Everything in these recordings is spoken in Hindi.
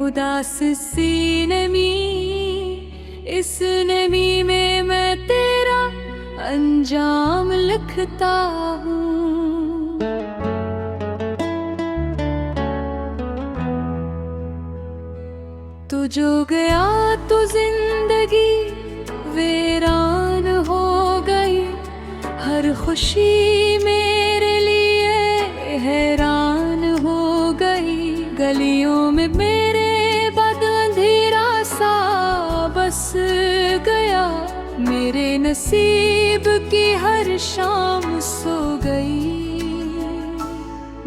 उदास सी नमी, इस नमी में मैं तेरा अंजाम लिखता हूँ। तू जो गया तो जिंदगी वीरान हो गई, हर खुशी मेरे लिए हैरान हो गई। गलियों में मेरे बाद अंधेरा सा बस गया, मेरे नसीब की हर शाम सो गई।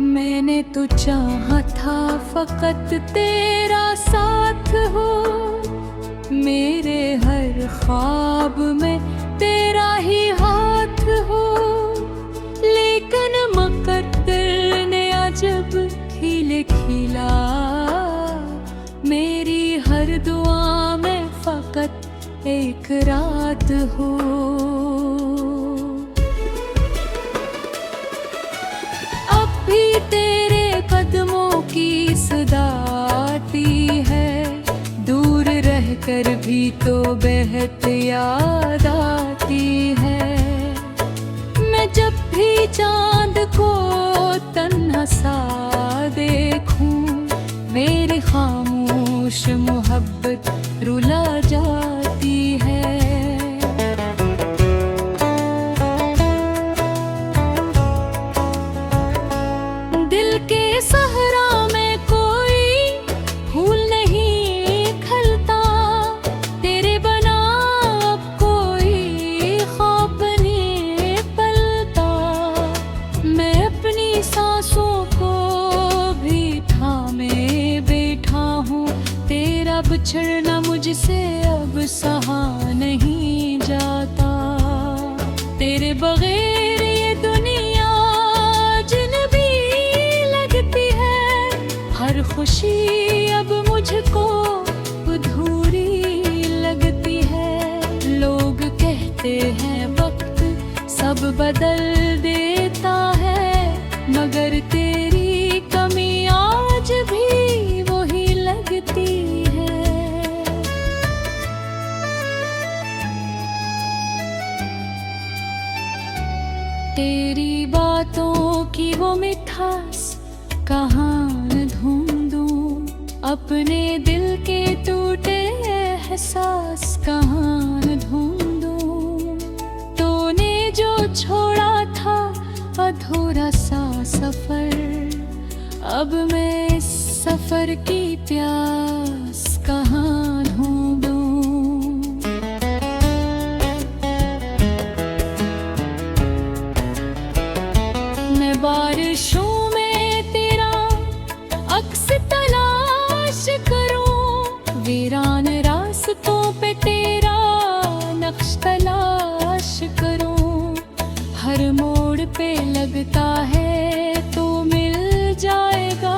मैंने तो चाहा था फकत तेरा साथ हो, मेरे हर ख्वाब में तेरा ही हाथ हो। लेकिन मुकद्दर ने अजब खिले खिला, मेरी हर दुआ में फकत एक रात हो। अब भी तेरे कदमों की सदा आती है, दूर रहकर भी तो बेहद याद आती है। मैं जब भी चांद को तन्हा सा देखूं, मेरी खामोश मोहब्बत रुला जाती है। दिल के सहरा में कोई फूल नहीं खिलता, तेरे बना अब कोई ख्वाब नहीं पलता। मैं अपनी सांसों को भी थामे बैठा हूँ, तेरा बिछड़ना मुझसे अब सहा नहीं जाता। तेरे बगैर ये दुनिया अजनबी लगती है, हर खुशी अब मुझको अधूरी लगती है। लोग कहते हैं वक्त सब बदल देता है, मगर तेरी कमी आज भी वही लगती है। तेरी बातों की वो मिठास कहाँ ढूंढूं, अपने दिल के टूटे एहसास कहाँ ढूंढूं। तूने जो छोड़ा था अधूरा सा सफर, अब मैं इस सफर की प्यास कहाँ ढूंढूं। मैं बारिशों में तेरा अक्स तलाश करूं, वीरान रास्तों पे तेरा नक्श तलाश करूं। हर मोड़ पे लगता है तो मिल जाएगा,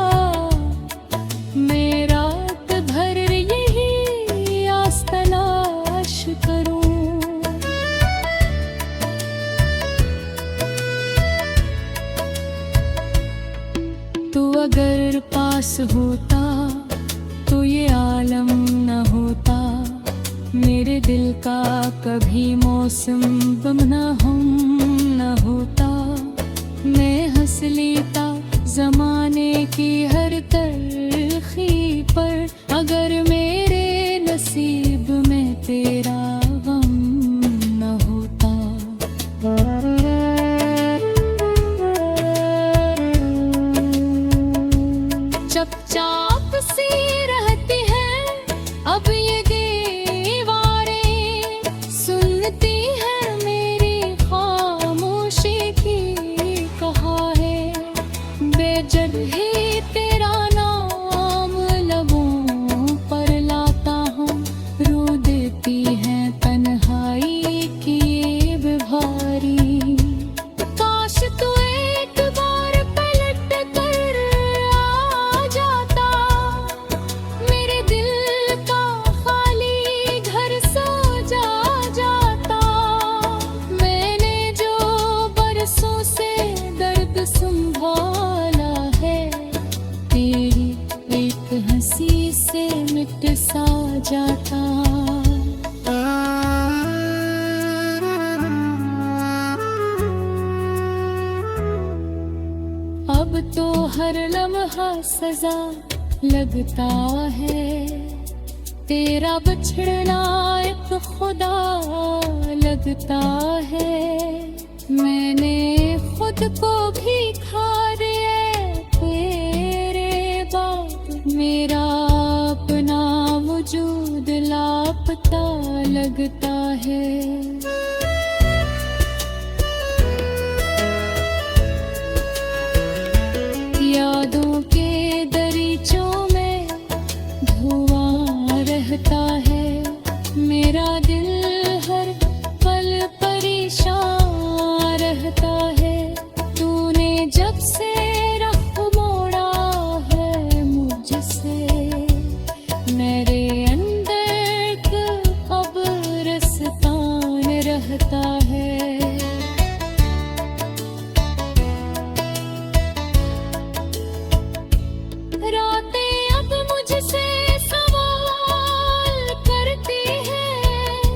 मैं रात भर यही आस तलाश करूं। तू अगर पास होता तो ये आलम न होता, मेरे दिल का कभी मौसम बम न हम न होता। मैं हंस लेता जमाने की हर तलखी पर, अगर मेरे नसीब में तेरा गम न होता। चुपचाप सी रहती है अब ये दीवारें, सुनती है मेरी खामोशी की कहा है। बेजग ही तेरा नाम लबों पर से मिट सा जाता। अब तो हर लम्हा सजा लगता है, तेरा बिछड़ना एक खुदा लगता है। मैंने खुद को भी खा दिया तेरे बाद, मेरा अपना वजूद लापता लगता है। यादों के दरीचों में धुआं रहता है, मेरा दिल हर पल परेशान रहता है। तूने जब से रुख मोड़ा है मुझसे, मेरे अंदर कब्रिस्तान रहता है। रातें अब मुझसे सवाल करती हैं,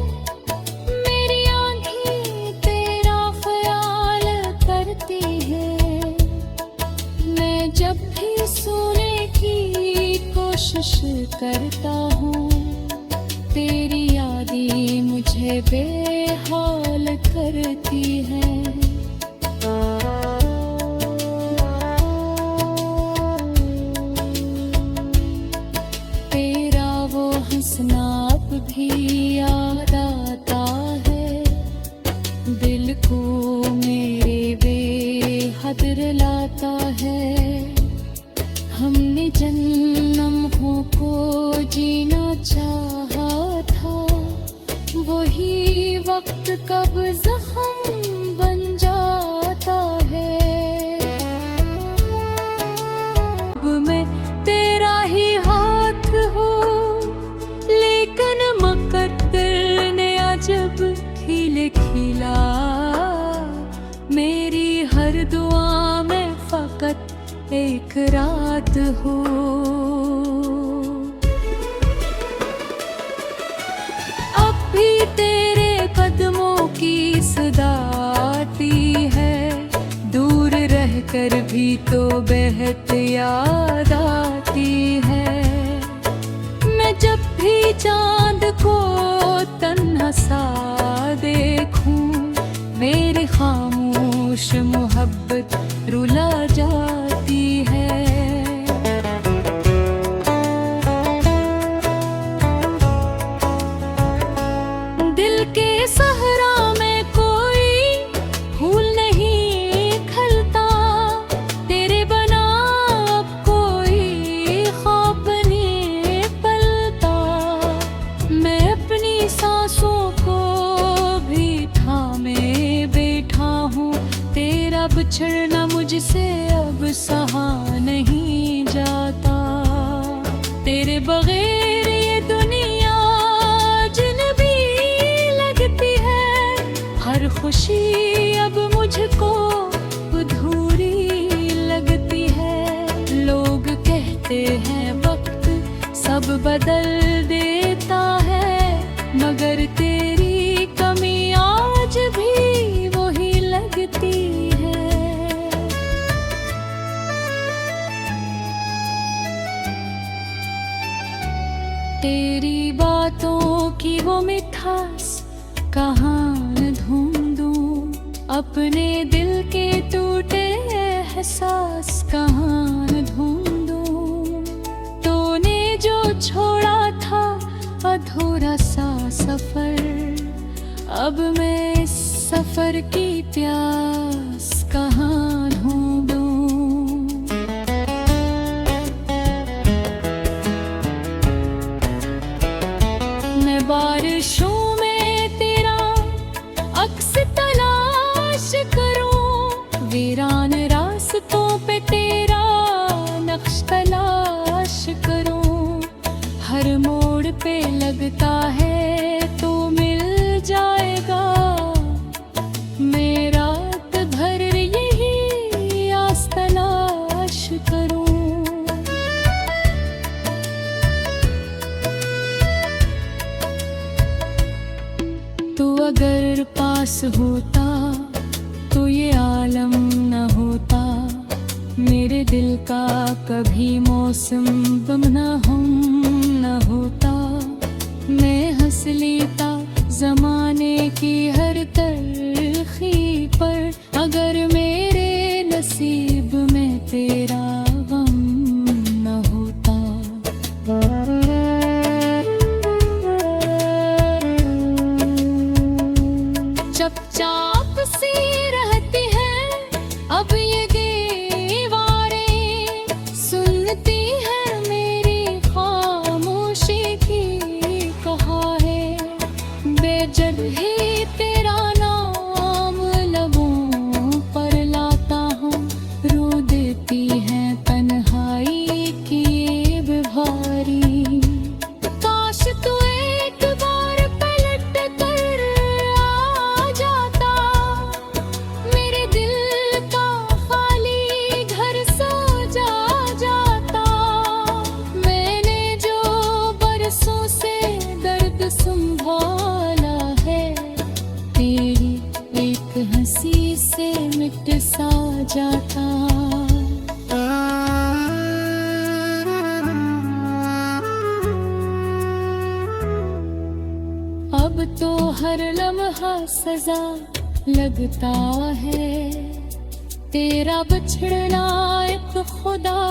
मेरी आँखें तेरा ख्याल करती हैं। मैं जब भी सोने की कोशिश करता हूँ, तेरी यादें मुझे बेहाल करती हैं। हंसना अब भी याद आता है, दिल को मेरे बेहद रुलाता है। हमने जन्मों को जीना चाहा था, वही वक्त कब जख्म बन जाता है। अब मैं तेरा ही हाथ हूँ, लेकिन मुकद्दर ने अजब खिले खिला। मेरी हर दुआ में फकत एक रात हो। अब भी तेरे कदमों की सदा आती है, दूर रहकर भी तो बेहद याद आती है। जब भी चांद को तन्हा सा देखूं, मेरी खामोश मोहब्बत रुला जाती है। दिल के सहरा में कोई फूल नहीं खिलता, तेरे बना अब कोई ख्वाब नहीं पलता। मैं अपनी सांसों को भी थामे बैठा हूँ, तेरा बिछड़ना मुझसे अब सहा नहीं जाता। तेरे बगैर ये दुनिया अजनबी लगती है, हर खुशी अब मुझको अधूरी लगती है। लोग कहते हैं वक्त सब बदल देता है, मगर तेरी कमी आज भी वही लगती है। तेरी बातों की वो मिठास कहाँ ढूंढूं, अपने दिल के टूटे एहसास कहाँ ढूंढूं। तूने जो छोड़ा था अधूरा सा सफर, अब मैं इस सफर की प्यास कहाँ ढूंढूं। मैं बारिशों में तेरा अक्स तलाश करूं, वीरान रास्तों पे तेरा नक्श तलाश करूं। हर मोड़ पे लगता है तो मिल जाएगा, मैं रात भर यही आस तलाश करूं। अगर पास होता तो ये आलम न होता, मेरे दिल का कभी मौसम बम न हम न होता। मैं हंस लेता जमाने की हर तलखी पर, अगर मेरे नसीब में तेरा गम न होता। चुपचाप सी रहती है अब ये दीवारें, सुनती है मेरी खामोशी की कहा है। बेजग ही तेरा नाम लबों पर लाता हूँ, रो देती है तन्हाई की ये बेभारी। काश तू एक बार पलट कर आ जाता, मेरे दिल का खाली घर सजा जाता। मैंने जो बरसों से दर्द संभाला है, तेरी एक हंसी से मिट सा जाता। अब तो हर लम्हा सजा लगता है, तेरा बिछड़ना एक खुदा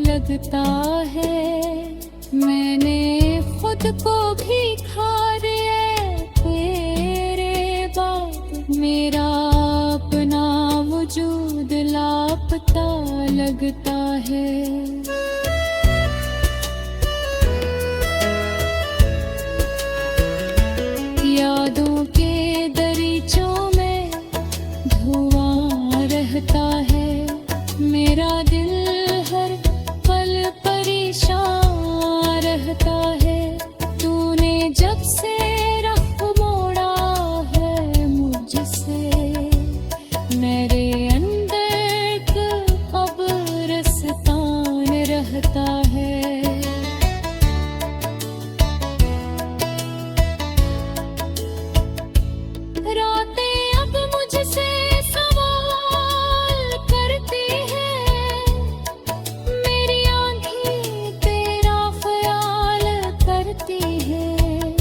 लगता है। मैंने खुद को भी खा दिया तेरे बाद, मेरा अपना वजूद लापता लगता है। यादों के दरीचों में धुआं रहता है, मेरा दिल हर पल परेशान रहता है। तूने जब से रुख मोड़ा है मुझसे, मेरे अंदर कब्रिस्तान रहता है। रातें अब मुझसे सवाल करती हैं, मेरी आँखें तेरा ख्याल करती हैं।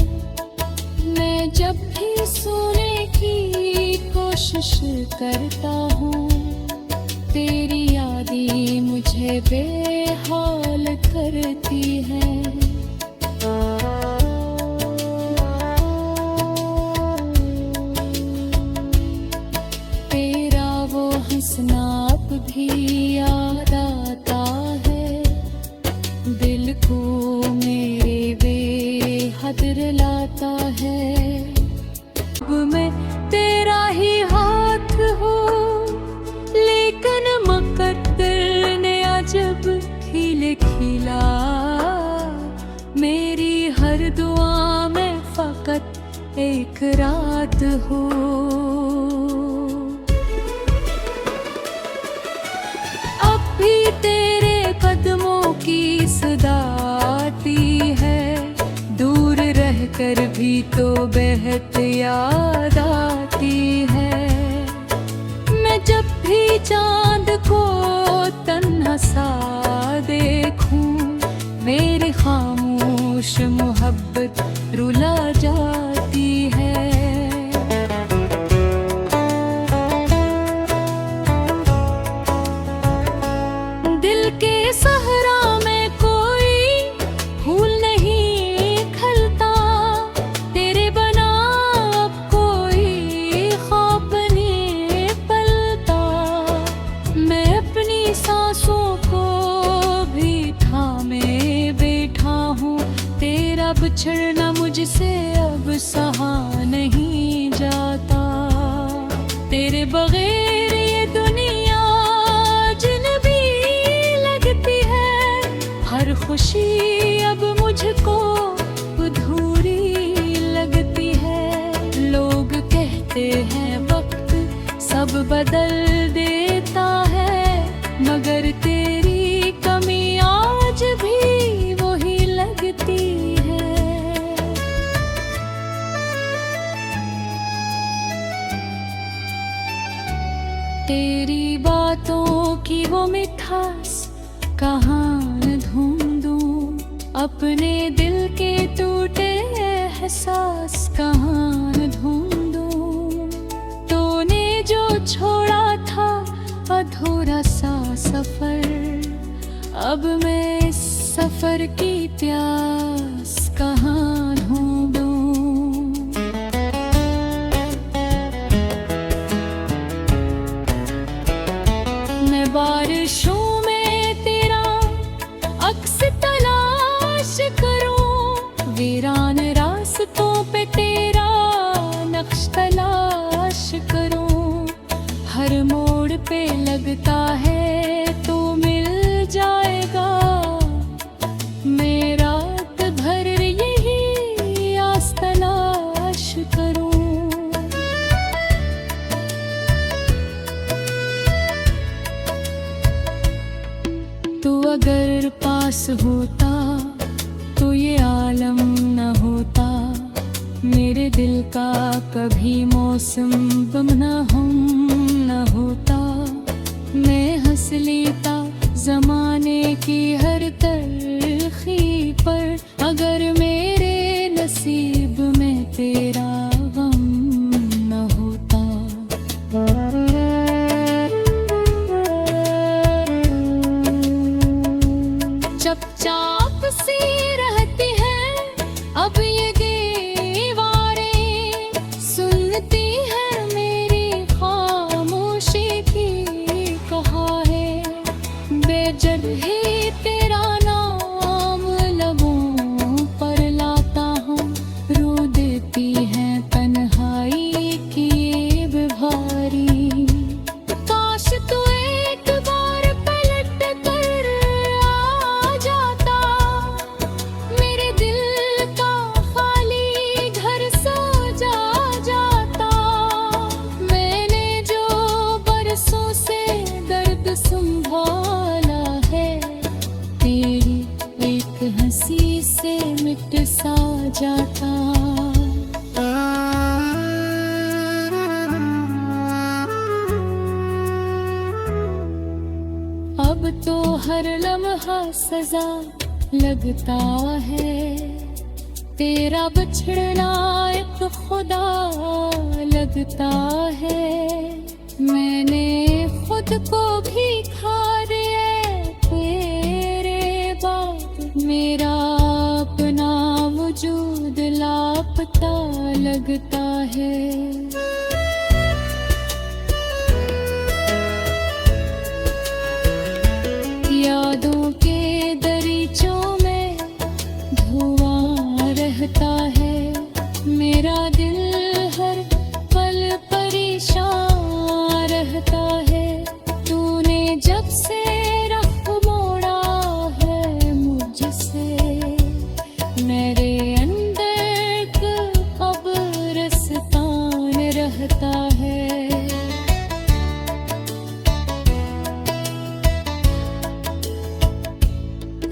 मैं जब भी सोने की कोशिश करता हूँ, तेरी यादें मुझे बेहाल करती हैं। तेरा वो हंसना अब भी याद आता है, दिल को मेरे बेहद रुलाता है। अब मैं तेरा ही हाथ हूँ, लेकिन मुकद्दर ने अजब खिले खिला। मेरी हर दुआ में फकत एक रात हो। तेरे कदमों की सदा आती है, दूर रहकर भी तो बेहद याद आती है। मैं जब भी चांद को तन्हा सा देखूं, मेरी खामोश मोहब्बत रुला जाती है। दिल के सहरा में कोई फूल नहीं खिलता, तेरे बना अब कोई ख्वाब नहीं पलता। मैं अपनी सांसों को भी थामे बैठा हूँ, तेरा बिछड़ना मुझसे अब सहा नहीं जाता। तेरे बगैर ये दुनिया हर खुशी अब मुझको अधूरी लगती है। लोग कहते हैं वक्त सब बदल देता है, मगर तेरी कमी आज भी वही लगती है। मिठास कहाँ ढूंढूं, अपने दिल के टूटे एहसास कहाँ ढूंढूं। तूने जो छोड़ा था अधूरा सा सफर, अब मैं इस सफर की प्यास कहाँ ढूंढूं। मैं बारिशों में तेरा अक्स तलाश करूं, वीरान रास्तों पे तेरा नक्श तलाश करूं। हर मोड़ पे लगता है तू मिल जाएगा, मैं रात भर यही आस तलाश करूं। तू अगर पास होता तो ये आलम न होता, मेरे दिल का कभी मौसम गम न हम न होता। मैं हंस लेता जमाने की हर तलखी पर, अगर मेरे नसीब में तेरा गम न होता। चुपचाप सी रहती है अब ये दीवारें, सुनती है मेरी खामोशी की कहा है। बेजब ही तेरा नाम लबों पर लाता हूँ, रो देती है तन्हाई की ये बेभारी। काश तू एक बार पलट कर आ जाता, मेरे दिल का खाली घर सजा जाता। मैंने जो बरसों से दर्द संभाला है, तेरी एक हंसी से मिट सा जाता। अब तो हर लम्हा सजा लगता है, तेरा बिछड़ना एक खुदा लगता है। मैंने खुद को भी खा दिया तेरे बाद, मेरा अपना वजूद लापता लगता है। यादों के दरीचों में धुआं रहता है, मेरा दिल हर पल परेशान रहता है। तूने जब से रुख मोड़ा है मुझसे, मेरे अंदर कब्रिस्तान रहता है।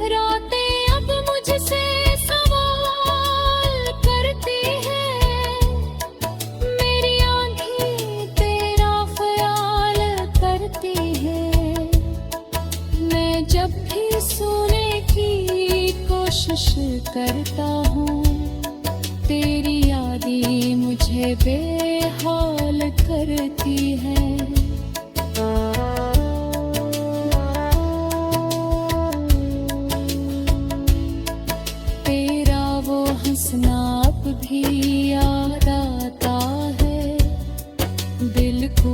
रातें अब मुझसे सवाल करती हैं, मेरी आँखें तेरा ख्याल करती हैं। मैं जब भी सोने की कोशिश करता हूँ, तेरी यादें मुझे बेहाल करती है। हंसना अब भी याद आता है, दिल को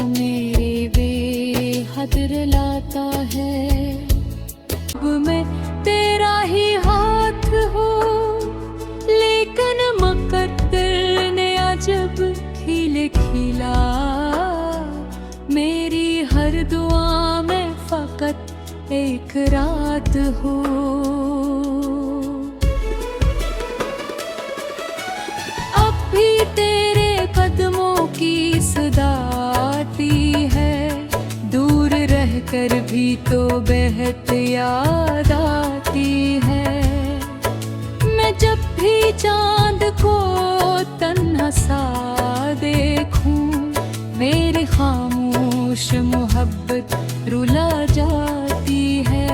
मेरे बेहद रुलाता है। अब मैं तेरा ही हाथ हूँ, लेकिन मुकद्दर ने अजब खिले खिला। मेरी हर दुआ में फकत एक रात हो। भी तेरे कदमों की सदाती है, दूर रहकर भी तो बेहद याद आती है। मैं जब भी चांद को तन्हा सा देखूं, मेरे खामोश खामोश मोहब्बत रुला जाती है।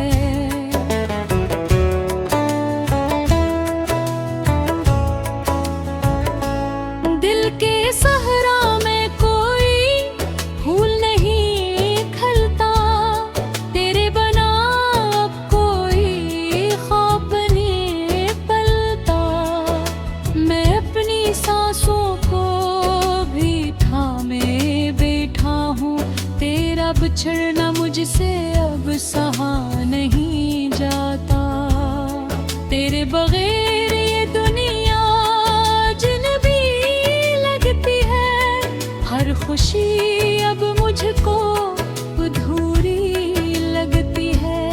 दिल के सहरा में कोई फूल नहीं खिलता, तेरे बना अब कोई ख्वाब नहीं पलता। मैं अपनी सांसों को भी थामे बैठा हूँ, तेरा बिछड़ना मुझसे अब सहा नहीं जाता। तेरे बगैर ये दुनिया अजनबी लगती है, हर खुशी अब मुझको अधूरी लगती है।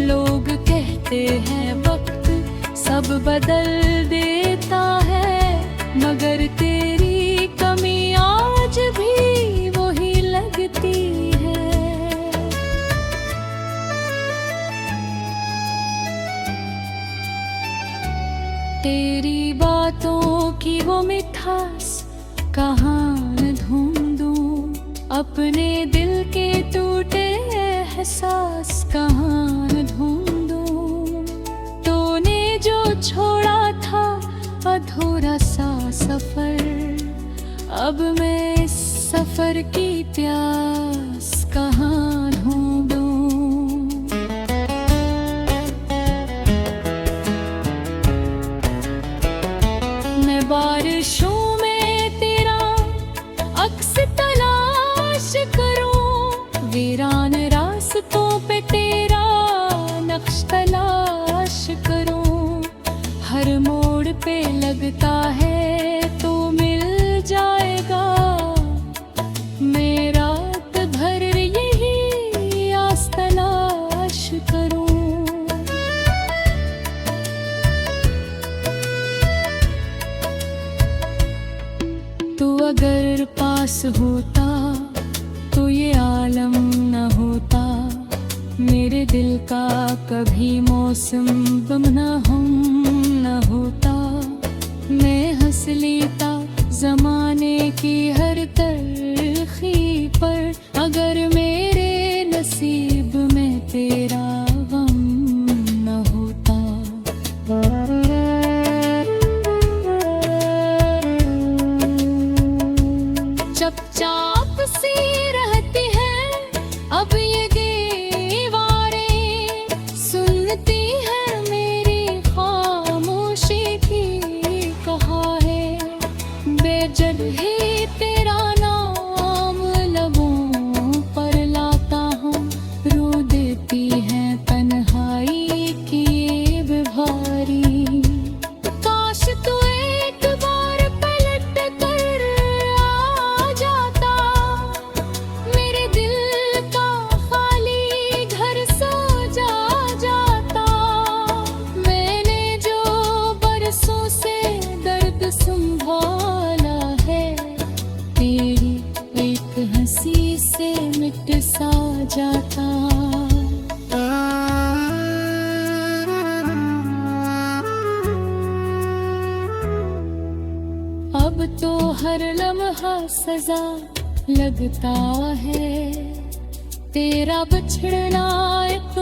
लोग कहते हैं वक्त सब बदल देता है, मगर तेरी कमी आज भी वही लगती है। तेरी बातों की वो मिठास कहाँ ढूंढूं, अपने दिल के टूटे एहसास कहाँ ढूंढूं। तूने जो छोड़ा था अधूरा सा सफर, अब मैं इस सफर की प्यास कहाँ ढूंढूं। मैं बारिशों में तेरा अक्स तलाश करूं, वीरान रास्तों पे तेरा नक्श तलाश करूं। हर मोड़ पे लगता है तो मिल जाएगा, मैं रात भर यही आस तलाश करूं। तू अगर पास होता तो ये आलम न होता, मेरे दिल का कभी मौसम गम न हम न होता। मैं हंस लेता जमाने की हर तलखी पर, अगर मेरे नसीब में तेरा गम न होता। चुपचाप सी रहती है अब ये दीवारें, सुनती है मेरी खामोशी की कहा है। बेजड ही तेरा नाम लबों पर लाता हूँ, रो देती है तन्हाई की ये बेभारी। काश तू एक बार पलट कर आ जाता, मेरे दिल का खाली घर सजा जाता। मैंने जो बरसों से दर्द संभाला है, तेरी एक हंसी से मिट सा जाता। अब तो हर लम्हा सजा लगता है, तेरा बिछड़ना एक